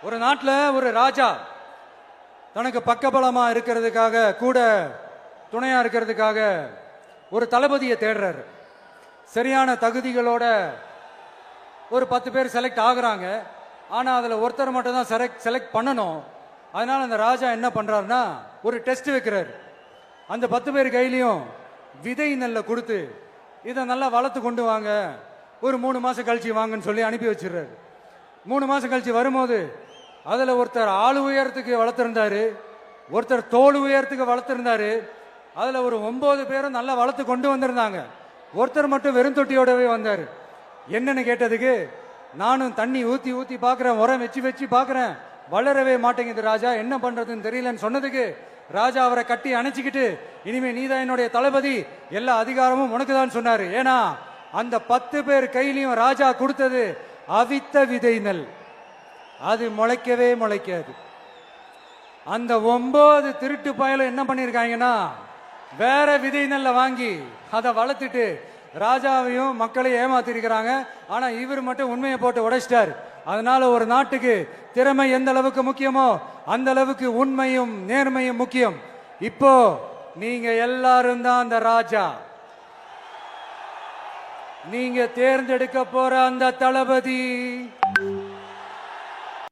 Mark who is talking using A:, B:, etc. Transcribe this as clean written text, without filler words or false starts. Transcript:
A: ஒரு நாட்டில் ஒரு ராஜா தனக்கு பக்கபலமா இருக்கிறதுக்காக கூட துணையா இருக்கிறதுக்காக ஒரு தளபதியை தேடுறாரு. சரியான தகுதிகளோட ஒரு 10 பேர் செலக்ட் ஆகுறாங்க. ஆனா அதுல ஒருத்தர் மட்டும் தான் செலக்ட் பண்ணணும். அதனால அந்த ராஜா என்ன பண்றாருன்னா ஒரு டெஸ்ட் வைக்கிறாரு. அந்த 10 பேர் கையிலையும் விதை நெல்லை கொடுத்து இதை நல்லா வளர்த்து கொண்டு வாங்க, ஒரு 3 மாசம் கழிச்சு வாங்கன்னு சொல்லி அனுப்பி வச்சிடுறாரு. 3 மாசம் கழிச்சு வரும்போது அதுல ஒருத்தர் ஆளு உயரத்துக்கு வளர்த்திருந்தாரு, ஒருத்தர் தோல் உயரத்துக்கு வளர்த்திருந்தாரு. அதுல ஒரு 9 பேரும் நல்லா வளர்த்து கொண்டு வந்திருந்தாங்க. ஒருத்தர் மட்டும் வெறும் தொட்டியோடவே வந்தாரு. என்னன்னு கேட்டதுக்கு, நானும் தண்ணி ஊத்தி ஊத்தி பாக்குறேன், உரம் வச்சு வச்சு பாக்குறேன், வளரவே மாட்டேங்குது ராஜா, என்ன பண்றதுன்னு தெரியலன்னு சொன்னதுக்கு ராஜா அவரை கட்டி அணைச்சிக்கிட்டு, இனிமே நீதான் என்னுடைய தளபதி, எல்லா அதிகாரமும் உனக்கு தான் சொன்னாரு. ஏன்னா அந்த 10 பேர் கையிலையும் ராஜா கொடுத்தது அவித்த விதை நெல், அது முளைக்கவே முளைக்காது. அந்த 9 திருட்டு பயலும் என்ன பண்ணிருக்காங்கன்னா வேற விதை நெல்ல வாங்கி அதை வளர்த்துட்டு ராஜாவையும் மக்களையும் ஏமாத்திருக்கிறாங்க. ஆனா இவர் மட்டும் உண்மையை போட்டு உடைச்சிட்டார். அதனால ஒரு நாட்டுக்கு திறமை எந்த அளவுக்கு முக்கியமோ அந்த அளவுக்கு உண்மையும் நேர்மையும் முக்கியம். இப்போ நீங்க எல்லாரும் தான் அந்த ராஜா. நீங்க தேர்ந்தெடுக்க போற அந்த தளபதி